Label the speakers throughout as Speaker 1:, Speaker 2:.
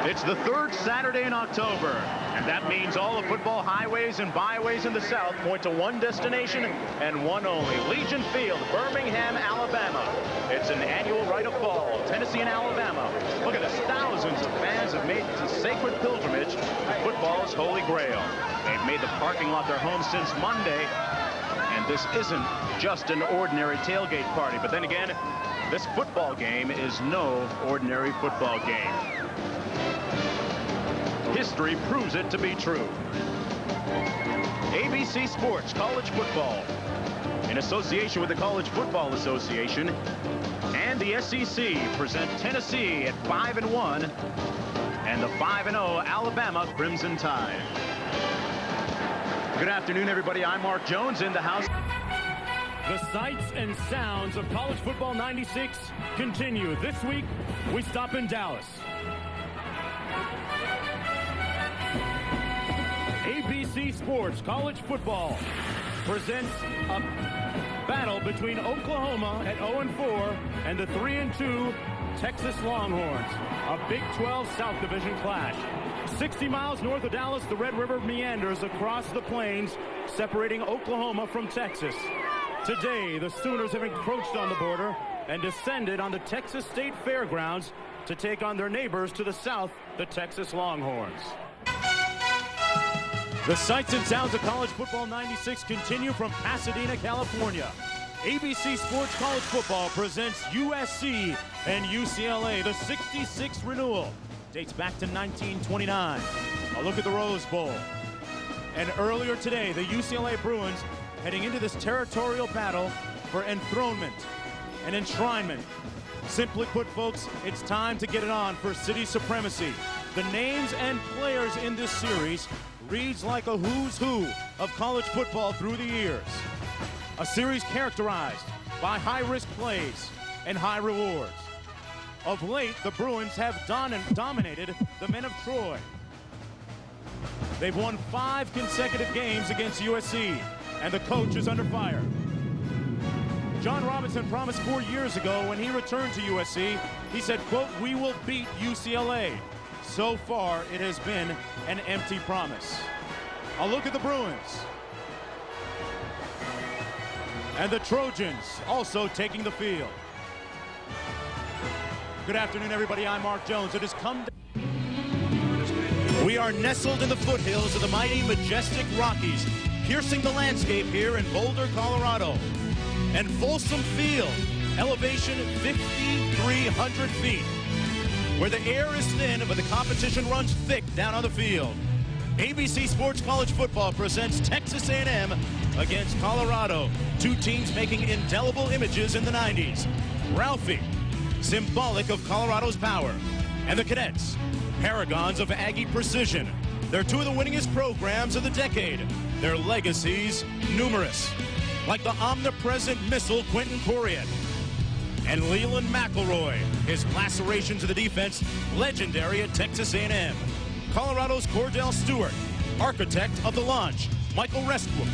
Speaker 1: It's the third Saturday in October, and that means all the football highways and byways in the South point to one destination and one only, Legion Field, Birmingham, Alabama. It's an annual rite of fall, Tennessee and Alabama. Look at this, thousands of fans have made this a sacred pilgrimage to football's holy grail. They've made the parking lot their home since Monday, and this isn't just an ordinary tailgate party, but then again, this football game is no ordinary football game. History proves it to be true. ABC Sports College Football, in association with the College Football Association and the SEC, present Tennessee at 5-1 and the 5-0 Alabama Crimson Tide. Good afternoon, everybody. I'm Mark Jones in the house.
Speaker 2: The sights and sounds of College Football 96 continue. This week, we stop in Dallas. ABC Sports College Football presents a battle between Oklahoma at 0-4 and the 3-2 Texas Longhorns, a Big 12 South Division clash. 60 miles north of Dallas, the Red River meanders across the plains, separating Oklahoma from Texas. Today, the Sooners have encroached on the border and descended on the Texas State Fairgrounds to take on their neighbors to the south, the Texas Longhorns. The sights and sounds of College Football 96 continue from Pasadena, California. ABC Sports College Football presents USC and UCLA, the 66th renewal. Dates back to 1929. A look at the Rose Bowl. And earlier today, the UCLA Bruins heading into this territorial battle for enthronement and enshrinement. Simply put, folks, it's time to get it on for city supremacy. The names and players in this series reads like a who's who of college football through the years. A series characterized by high-risk plays and high rewards. Of late, the Bruins have dominated the men of Troy. They've won 5 consecutive games against USC, and the coach is under fire. John Robinson promised 4 years ago when he returned to USC, he said, quote, "We will beat UCLA." So far, it has been an empty promise. A look at the Bruins. And the Trojans also taking the field. Good afternoon, everybody. I'm Mark Jones. It has come. We are nestled in the foothills of the mighty, majestic Rockies, piercing the landscape here in Boulder, Colorado. And Folsom Field, elevation 5,300 feet, where the air is thin but the competition runs thick down on the field. ABC Sports College Football presents Texas A&M against Colorado, 2 teams making indelible images in the 90s. Ralphie, symbolic of Colorado's power, and the Cadets, paragons of Aggie precision. They're 2 of the winningest programs of the decade. Their legacies numerous, like the omnipresent missile Quentin Coryatt. And Leland McElroy, his laceration to the defense, legendary at Texas A&M. Colorado's Cordell Stewart, architect of the launch. Michael Restwood,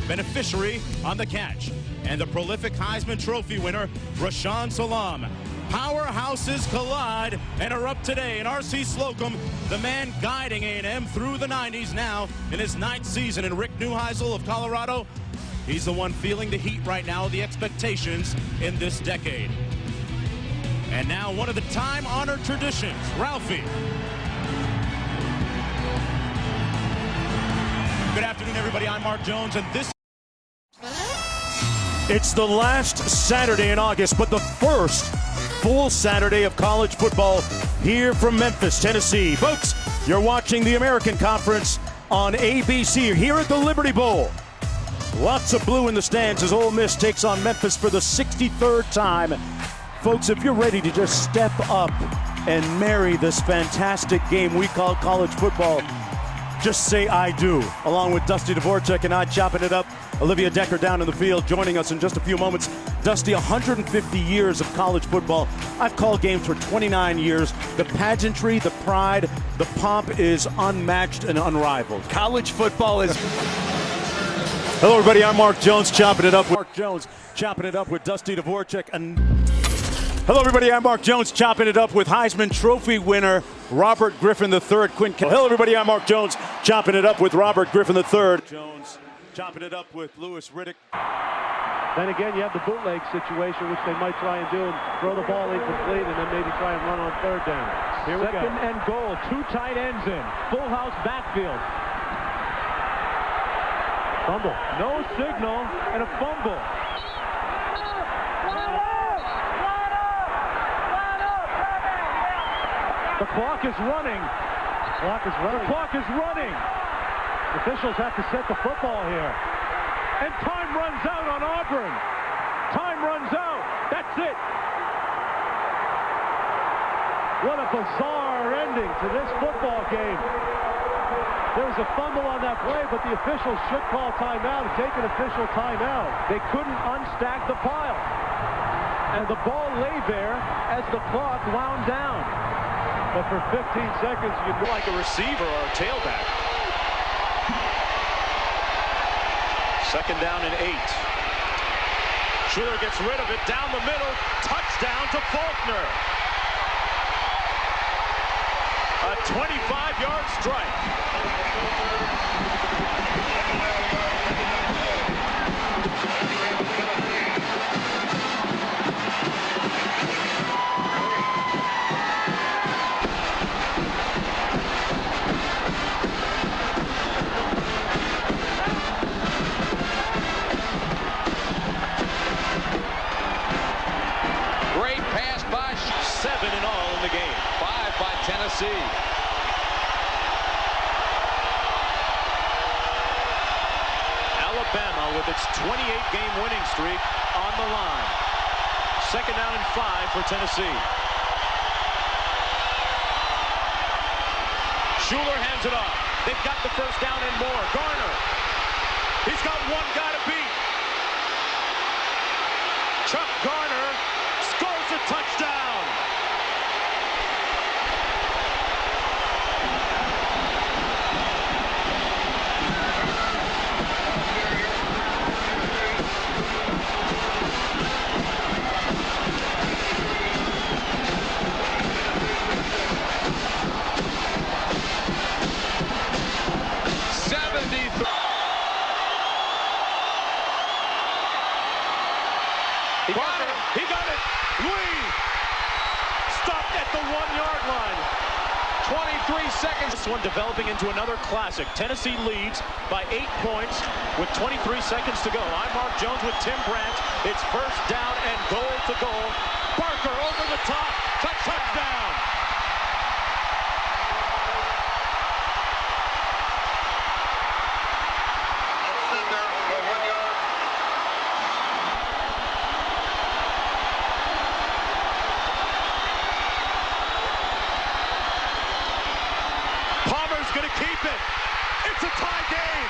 Speaker 2: beneficiary on the catch. And the prolific Heisman Trophy winner, Rashaan Salam. Powerhouses collide and are up today. And R.C. Slocum, the man guiding A&M through the 90s now in his 9th season. And Rick Neuheisel of Colorado, he's the one feeling the heat right now, the expectations in this decade. And now one of the time-honored traditions, Ralphie. Good afternoon, everybody. I'm Mark Jones, and this... It's the last Saturday in August, but the first full Saturday of college football here from Memphis, Tennessee. Folks, you're watching the American Conference on ABC here at the Liberty Bowl. Lots of blue in the stands as Ole Miss takes on Memphis for the 63rd time. Folks, if you're ready to just step up and marry this fantastic game we call college football, just say I do. Along with Dusty Dvorak and I chopping it up. Olivia Decker down in the field joining us in just a few moments. Dusty, 150 years of college football. I've called games for 29 years. The pageantry, the pride, the pomp is unmatched and unrivaled.
Speaker 3: College football is...
Speaker 2: Hello, everybody. I'm Mark Jones, chopping it up with Dusty Dvorak. And
Speaker 3: Hello, everybody. I'm Mark Jones, chopping it up with Heisman Trophy winner Robert Griffin III. Hello, everybody. I'm Mark Jones, chopping it up with Robert Griffin III. Jones, chopping it up with Louis Riddick.
Speaker 4: Then again, you have the bootleg situation, which they might try and do and throw the ball incomplete and then maybe try and run on third down. Here we go. Second and goal. 2 tight ends in. Full house backfield. Fumble. No signal and a fumble. The clock is running. The clock is running. Officials have to set the football here. And time runs out on Auburn. Time runs out. That's it. What a bizarre ending to this football game. There was a fumble on that play, but the officials should call timeout and take an official timeout. They couldn't unstack the pile. And the ball lay there as the clock wound down. But for 15 seconds, you
Speaker 1: You'd like a receiver or a tailback. Second down and 8. Schuler gets rid of it down the middle. Touchdown to Faulkner. A 25-yard strike. Tennessee. Alabama with its 28-game winning streak on the line. Second down and 5 for Tennessee. Schuler hands it off. They've got the first down and more. Garner. He's got one guy to beat. Chuck Garner scores a touchdown. He got it. Lee stopped at the 1-yard line. 23 seconds. This one developing into another classic. Tennessee leads by 8 points with 23 seconds to go. I'm Mark Jones with Tim Brandt. It's first down and goal to goal. Parker over the top. Touchdown. Palmer's going to keep it. It's a tie game.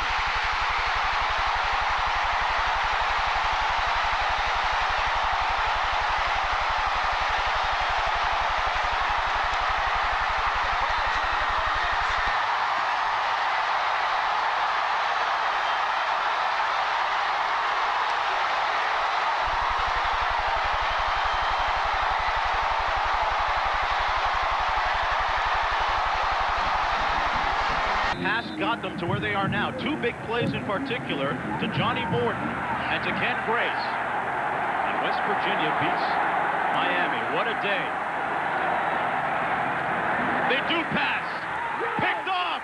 Speaker 1: Pass got them to where they are now. 2 big plays in particular to Johnny Morton and to Kent Grace. And West Virginia beats Miami. What a day. They do pass. Picked off.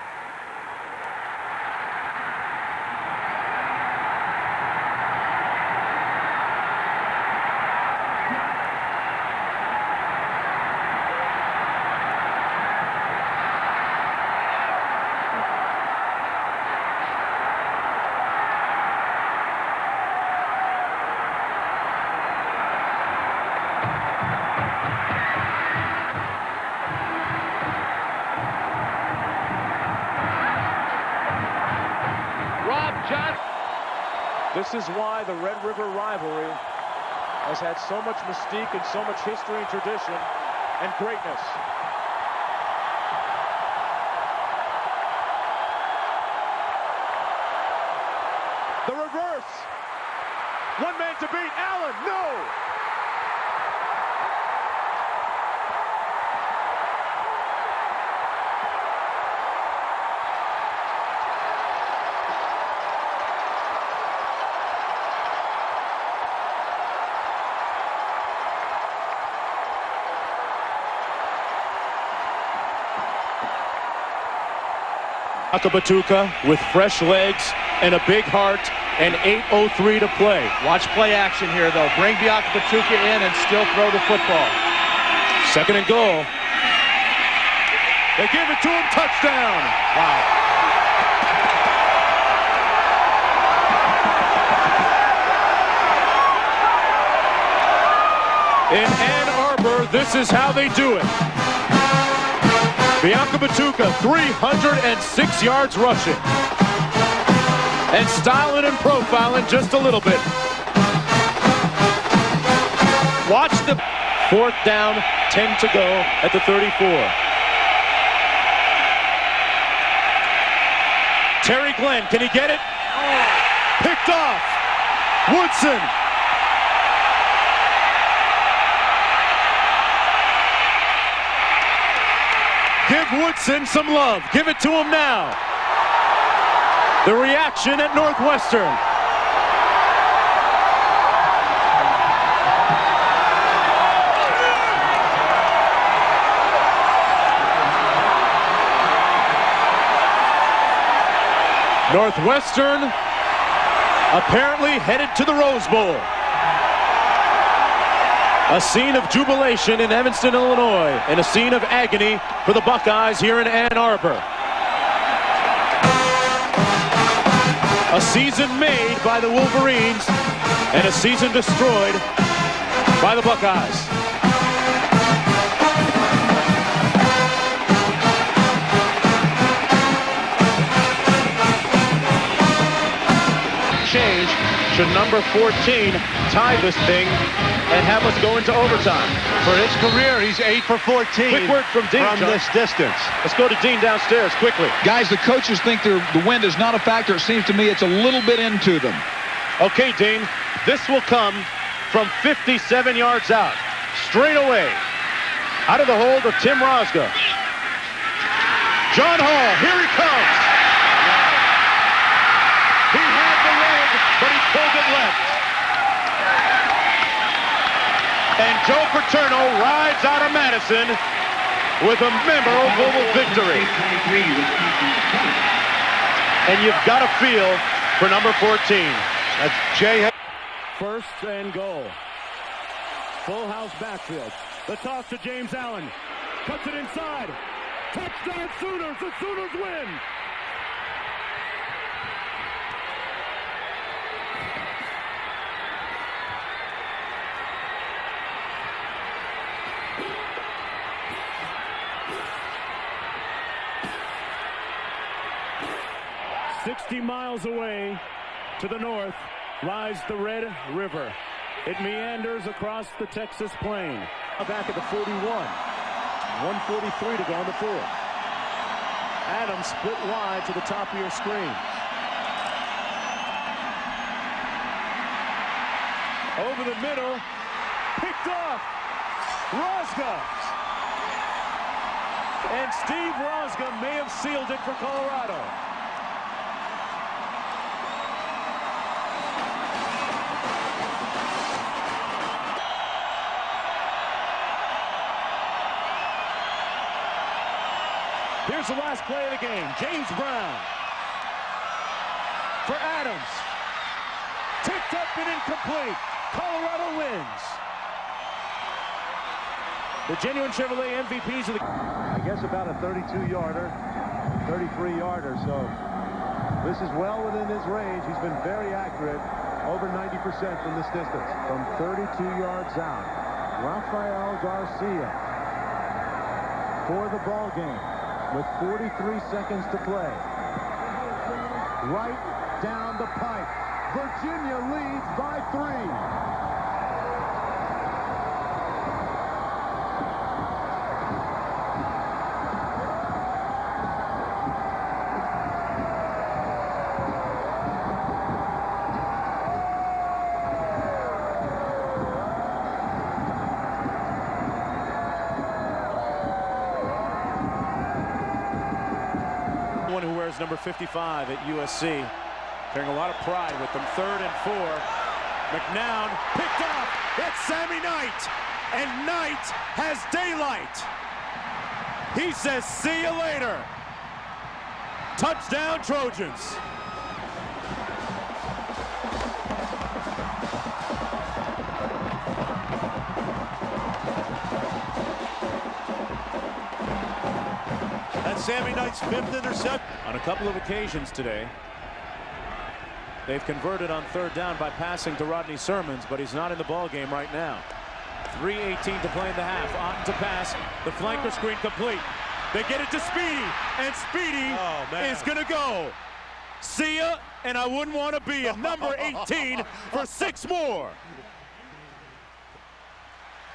Speaker 1: This is why the Red River rivalry has had so much mystique and so much history and tradition and greatness. The reverse. One man to beat. Allen, no.
Speaker 3: Batuka with fresh legs and a big heart and 8:03 to play.
Speaker 2: Watch play action here, though. Bring Bianca Batuka in and still throw the football.
Speaker 3: Second and goal. They give it to him. Touchdown.
Speaker 2: Wow.
Speaker 3: In Ann Arbor, this is how they do it. Bianca Batuka, 306 yards rushing. And styling and profiling just a little bit. Watch the fourth down, 10 to go at the 34. Terry Glenn, can he get it? Picked off. Woodson. Give Woodson some love. Give it to him now. The reaction at Northwestern. Northwestern apparently headed to the Rose Bowl. A scene of jubilation in Evanston, Illinois, and a scene of agony for the Buckeyes here in Ann Arbor. A season made by the Wolverines and a season destroyed by the Buckeyes. Change should number 14 tie this thing and have us go into overtime.
Speaker 4: For his career, he's 8 for 14.
Speaker 3: Quick word from Dean.
Speaker 4: From this distance.
Speaker 3: Let's go to Dean downstairs quickly.
Speaker 5: Guys, the coaches think the wind is not a factor. It seems to me it's a little bit into them.
Speaker 3: Okay, Dean, this will come from 57 yards out. Straight away. Out of the hold of Tim Rosga. John Hall, here he comes. He had the leg, but he pulled it left. And Joe Paterno rides out of Madison with a memorable victory. And you've got to feel for number 14. That's Jay.
Speaker 4: First and goal. Full house backfield. The toss to James Allen. Cuts it inside. Touchdown Sooners. The Sooners win. "60 miles away to the north lies the Red River. It meanders across the Texas plain." Back at the 41. 1:43 to go on the fourth. Adams split wide to the top of your screen. Over the middle. Picked off. Rosga. And Steve Rosga may have sealed it for Colorado. Here's the last play of the game. James Brown. For Adams. Tipped up and incomplete. Colorado wins. The genuine Chevrolet MVPs of the... I guess about a 32-yarder, 33-yarder. So this is well within his range. He's been very accurate. Over 90% from this distance. From 32 yards out. Rafael Garcia for the ball game. With 43 seconds to play. Right down the pipe. Virginia leads by 3.
Speaker 3: One who wears number 55 at USC, carrying a lot of pride with them. 3rd and 4. McNown picked off. It's Sammy Knight, and Knight has daylight. He says, "See you later." Touchdown, Trojans. That's Sammy Knight's 5th interception. On a couple of occasions today, they've converted on 3rd down by passing to Rodney Sermons, but he's not in the ball game right now. 3:18 to play in the half. Otten to pass. The flanker screen complete. They get it to Speedy, and Speedy is going to go. See ya, and I wouldn't want to be a number 18 for 6 more.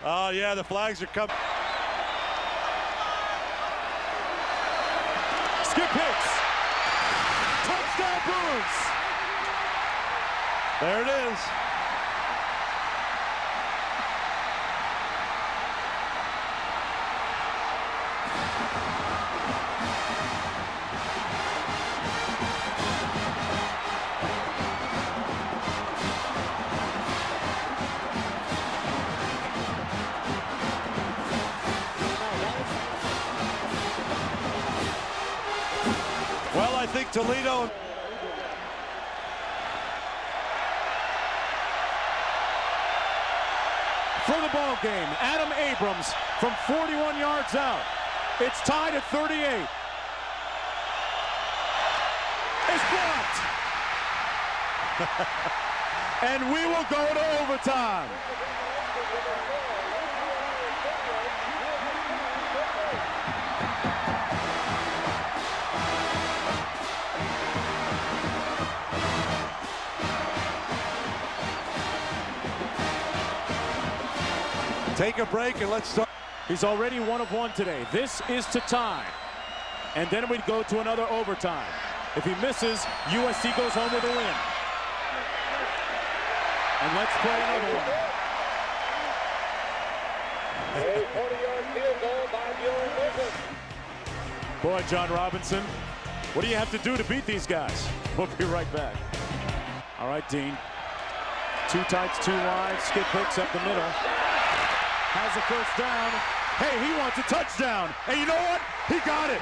Speaker 3: Oh, yeah, the flags are coming. Skip Hicks. Touchdown, Bruins. There it is. Well, I think Toledo. For the ball game, Adam Abrams from 41 yards out. It's tied at 38. It's blocked. And we will go to overtime. Take a break and let's start. He's already 1 of 1 today. This is to tie. And then we'd go to another overtime. If he misses, USC goes home with a win. And let's play another one.
Speaker 6: A 40-yard field goal by Bjorn Wilson.
Speaker 3: Boy, John Robinson, what do you have to do to beat these guys? We'll be right back. All right, Dean. 2 tights, 2 wide. Skip Hicks up the middle. Has a 1st down. Hey, he wants a touchdown. And you know what? He got it.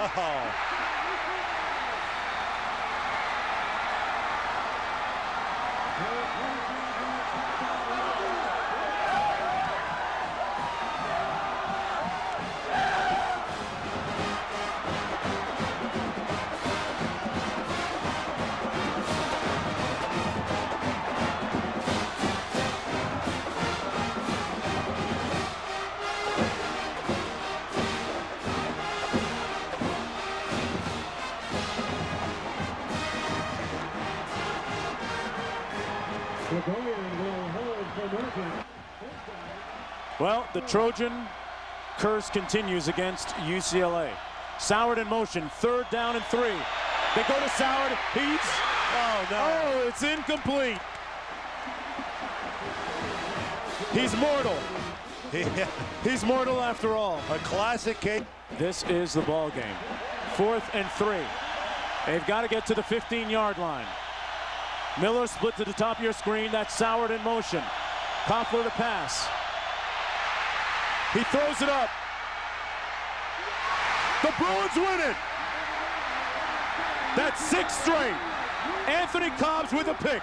Speaker 3: Well, the Trojan curse continues against UCLA. Soward in motion, 3rd down and 3. They go to Soward. Oh, it's incomplete. He's mortal. He's mortal after all. A classic game. This is the ball game. 4th and 3. They've got to get to the 15-yard line. Miller split to the top of your screen. That's Soward in motion. Koffler to pass. He throws it up. The Bruins win it. That's 6 straight. Anthony Cobbs with a pick.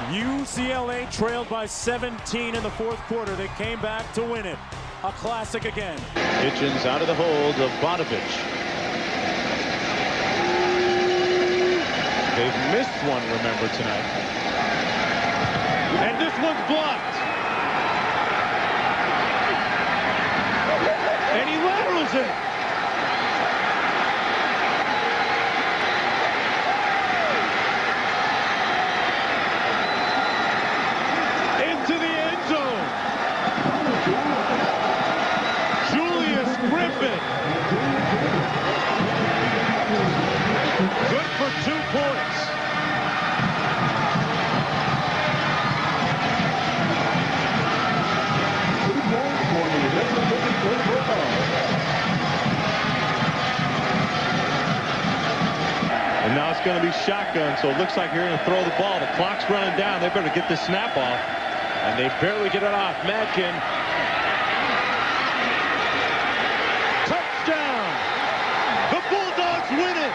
Speaker 3: UCLA trailed by 17 in the 4th quarter. They came back to win it. A classic again.
Speaker 1: Hitchens out of the hold of Bonovich. They've missed one, remember, tonight. And this one's blocked. And he laterals it.
Speaker 4: going to be shotgun, so it looks like you're going to throw the ball. The clock's running down. They better get this snap off.
Speaker 3: And they barely get it off. Madkin. Touchdown! The Bulldogs win it!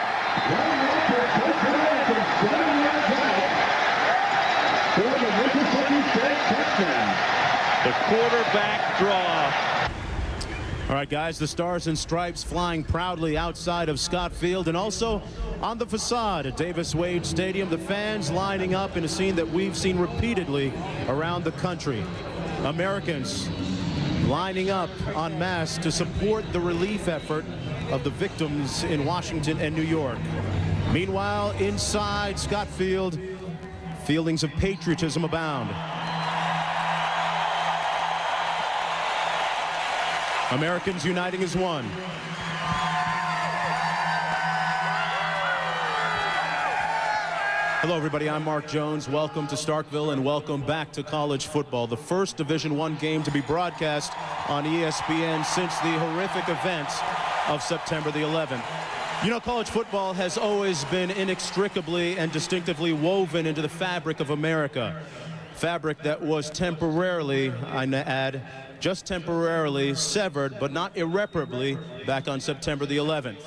Speaker 4: The quarterback draw.
Speaker 2: All right, guys, the Stars and Stripes flying proudly outside of Scott Field and also on the facade at Davis Wade Stadium. The fans lining up in a scene that we've seen repeatedly around the country. Americans lining up en masse to support the relief effort of the victims in Washington and New York. Meanwhile, inside Scott Field, feelings of patriotism abound. Americans uniting as one. Hello, everybody. I'm Mark Jones. Welcome to Starkville and welcome back to college football, the first Division I game to be broadcast on ESPN since the horrific events of September the 11th. You know, college football has always been inextricably and distinctively woven into the fabric of America. Fabric that was temporarily, I add, just temporarily severed, but not irreparably, back on September the 11th.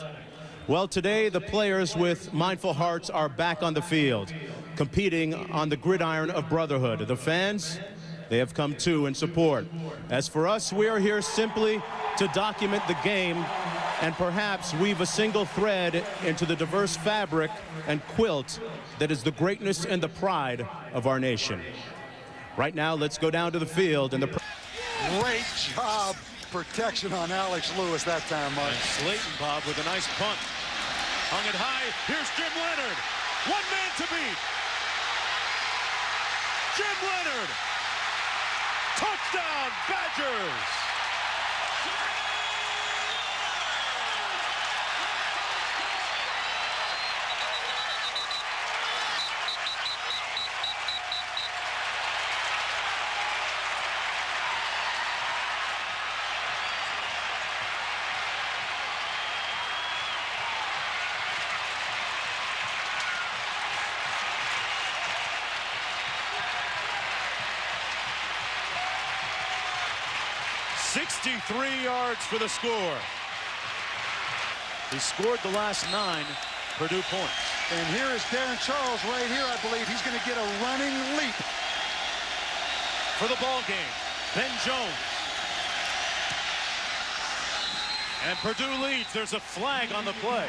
Speaker 2: Well, today, the players with mindful hearts are back on the field, competing on the gridiron of brotherhood. The fans, they have come too in support. As for us, we are here simply to document the game and perhaps weave a single thread into the diverse fabric and quilt that is the greatness and the pride of our nation. Right now, let's go down to the field and the...
Speaker 7: Great job protection on Alex Lewis that time, Mark.
Speaker 3: And Slayton, Bob, with a nice punt. Hung it high. Here's Jim Leonard. One man to beat. Jim Leonard. Touchdown, Badgers. .63 yards for the score. He scored the last 9 Purdue points.
Speaker 7: And here is Darren Charles right here. I believe he's going to get a running leap
Speaker 3: For the ball game, Ben Jones. And Purdue leads. There's a flag on the play.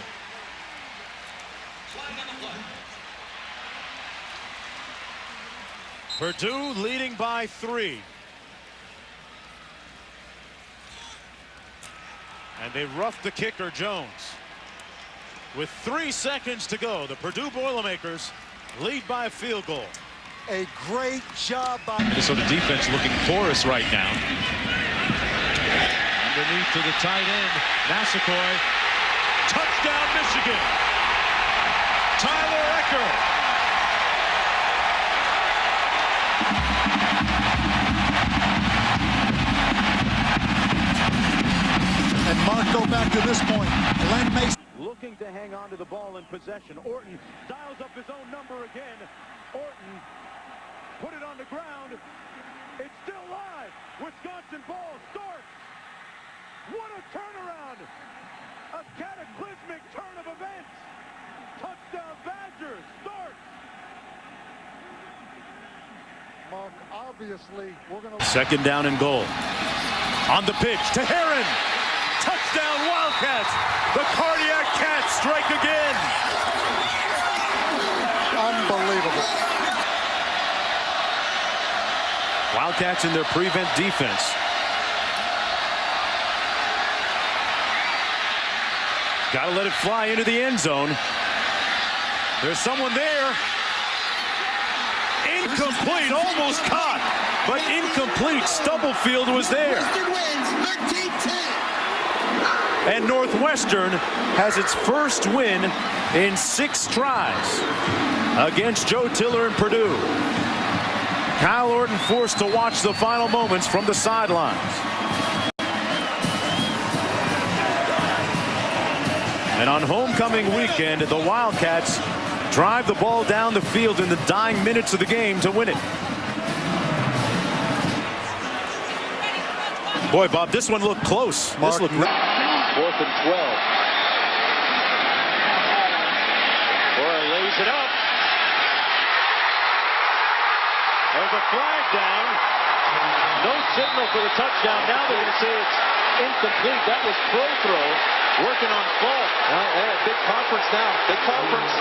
Speaker 3: Purdue leading by 3. And they roughed the kicker, Jones. With 3 seconds to go, the Purdue Boilermakers lead by a field goal.
Speaker 7: A great job by...
Speaker 8: Minnesota defense looking porous right now. Underneath to the tight end, Massaquoi.
Speaker 3: Touchdown, Michigan. Tyler Ecker.
Speaker 7: And Mark, go back to this point. Glenn Mason
Speaker 4: Looking to hang on to the ball in possession. Orton dials up his own number again. Orton put it on the ground. It's still live. Wisconsin ball starts. What a turnaround. A cataclysmic turn of events. Touchdown Badgers starts.
Speaker 7: Mark, obviously, we're going to...
Speaker 3: Second down and goal. On the pitch to Heron. Touchdown Wildcats. The Cardiac Cats strike again.
Speaker 7: Unbelievable.
Speaker 3: Wildcats in their prevent defense. Got to let it fly into the end zone. There's someone there. Incomplete, almost caught, but incomplete. Stubblefield was there. And Northwestern has its first win in 6 tries against Joe Tiller and Purdue. Kyle Orton forced to watch the final moments from the sidelines. And on homecoming weekend, the Wildcats drive the ball down the field in the dying minutes of the game to win it. Boy, Bob, this one looked close. This looked
Speaker 6: 4th and 12.
Speaker 1: Boy lays it up. There's a flag down. No signal for the touchdown. Now they're going to say it's incomplete. That was throw. Working on fault.
Speaker 6: Big conference now. Big conference.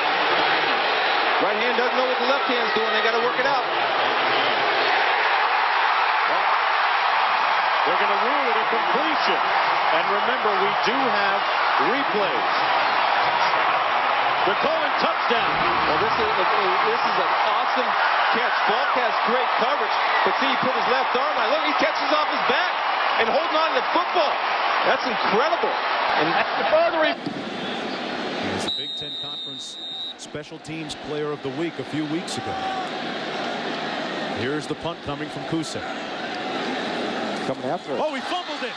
Speaker 6: Right hand doesn't know what the left hand's doing. They got to work it out.
Speaker 1: They're going to rule it a completion. And remember, we do have replays. They're calling touchdown.
Speaker 6: Well, this is an awesome catch. Falk has great coverage, but see, he put his left arm on. Look, he catches off his back and holding on to the football. That's incredible. And that's the further.
Speaker 3: He was the Big Ten Conference Special Teams Player of the Week a few weeks ago. Here's the punt coming from Kusa.
Speaker 6: Coming after it.
Speaker 3: Oh, he fumbled it.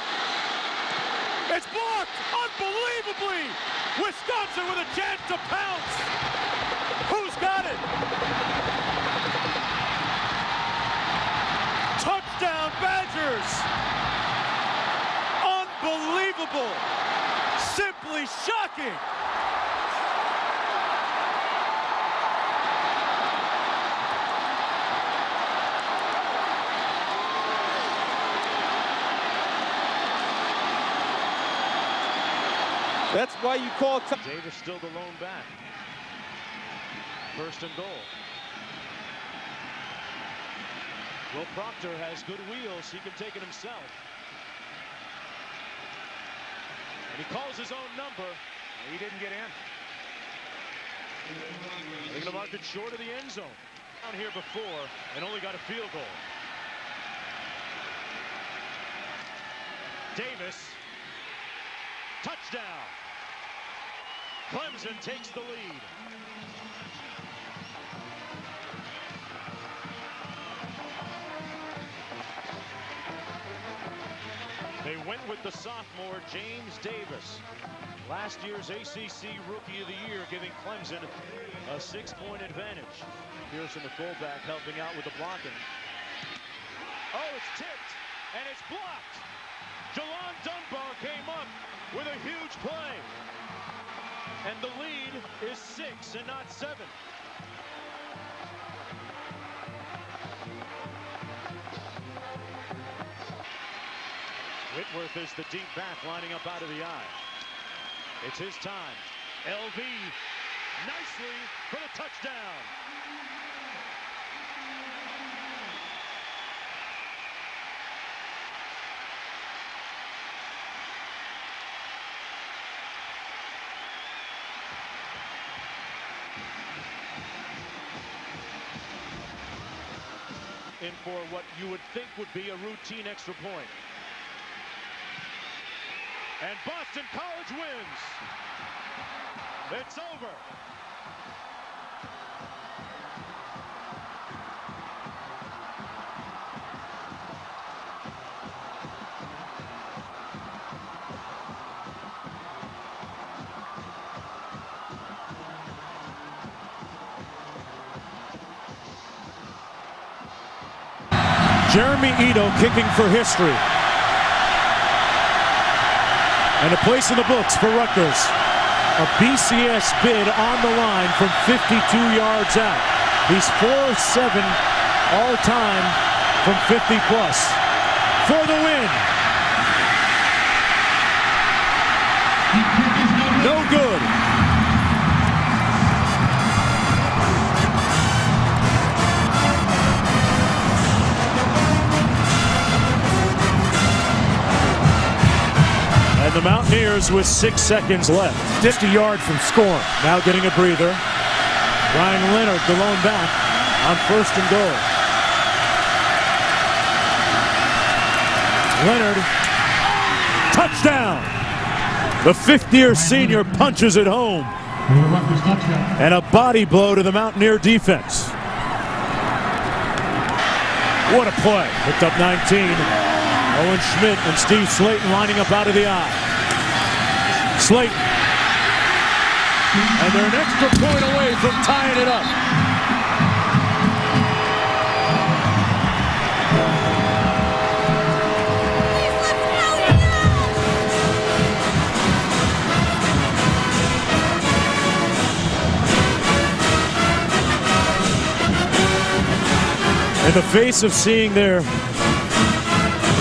Speaker 3: It's blocked unbelievably. Wisconsin with a chance to pounce. Who's got it? Touchdown Badgers. Unbelievable. Simply shocking.
Speaker 6: That's why you call it.
Speaker 1: Davis still the lone back. 1st and goal. Will Proctor has good wheels. He can take it himself. And he calls his own number. He didn't get in. They're going to mark it short of the end zone. Down here before and only got a field goal. Davis. Touchdown. Clemson takes the lead. They went with the sophomore James Davis. Last year's ACC Rookie of the Year, giving Clemson a 6-point advantage. Pearson, the fullback, helping out with the blocking. Oh, it's tipped, and it's blocked. Jalon Dunbar came up with a huge play. And the lead is 6 and not 7. Whitworth is the deep back lining up out of the eye. It's his time. LV nicely for the touchdown. In for what you would think would be a routine extra point. And Boston College wins. It's over.
Speaker 3: Jeremy Ito kicking for history. And a place in the books for Rutgers. A BCS bid on the line from 52 yards out. He's 4-7 all-time from 50 plus. For the win. No good. And the Mountaineers with 6 seconds left. Just a yard from scoring. Now getting a breather. Ryan Leonard, the lone back, on 1st and goal. Leonard, touchdown! The 5th-year senior punches it home. And a body blow to the Mountaineer defense. What a play. Picked up 19. Owen Schmidt and Steve Slayton lining up out of the eye. Slayton. And they're an extra point away from tying it up. In the face of seeing their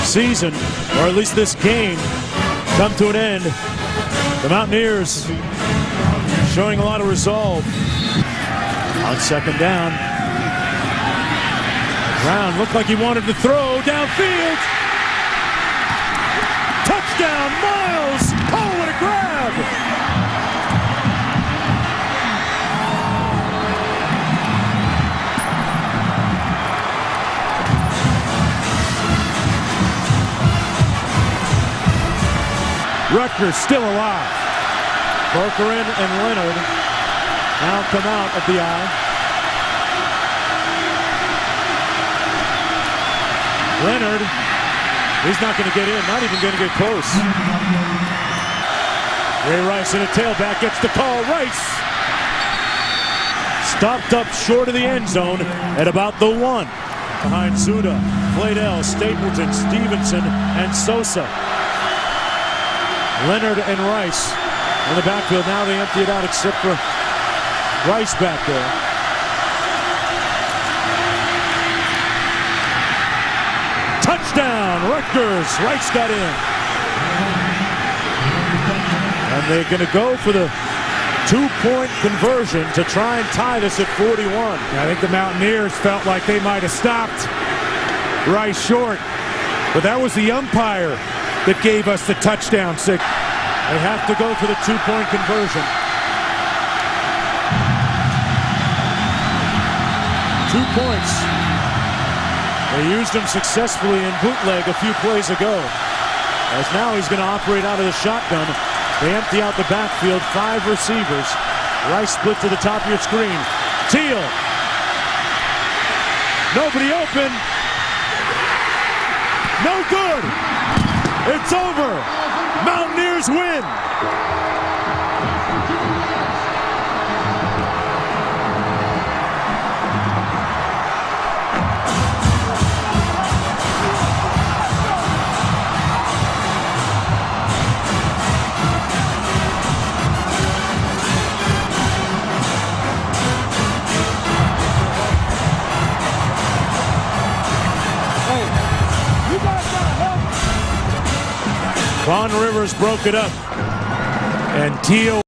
Speaker 3: season, or at least this game, come to an end, the Mountaineers showing a lot of resolve. On second down, Brown looked like he wanted to throw downfield. Touchdown, Miles! Oh, what a grab! Rutgers still alive. Corcoran and Leonard now come out of the eye. Leonard, he's not going to get in, not even going to get close. Ray Rice in a tailback gets the call. Rice stopped up short of the end zone at about the 1. Behind Zuda, Fladell, Stapleton, Stevenson, and Sosa. Leonard and Rice in the backfield. Now they empty it out except for Rice back there. Touchdown, Rutgers. Rice got in. And they're going to go for the 2-point conversion to try and tie this at 41.
Speaker 9: I think the Mountaineers felt like they might have stopped Rice short, but that was the umpire that gave us the touchdown signal.
Speaker 3: They have to go for the 2-point conversion. 2 points. They used him successfully in bootleg a few plays ago. As now he's going to operate out of the shotgun. They empty out the backfield, 5 receivers. Rice split to the top of your screen. Teal. Nobody open. No good. It's over. Mountaineers win. Vaughn Rivers broke it up, and Teal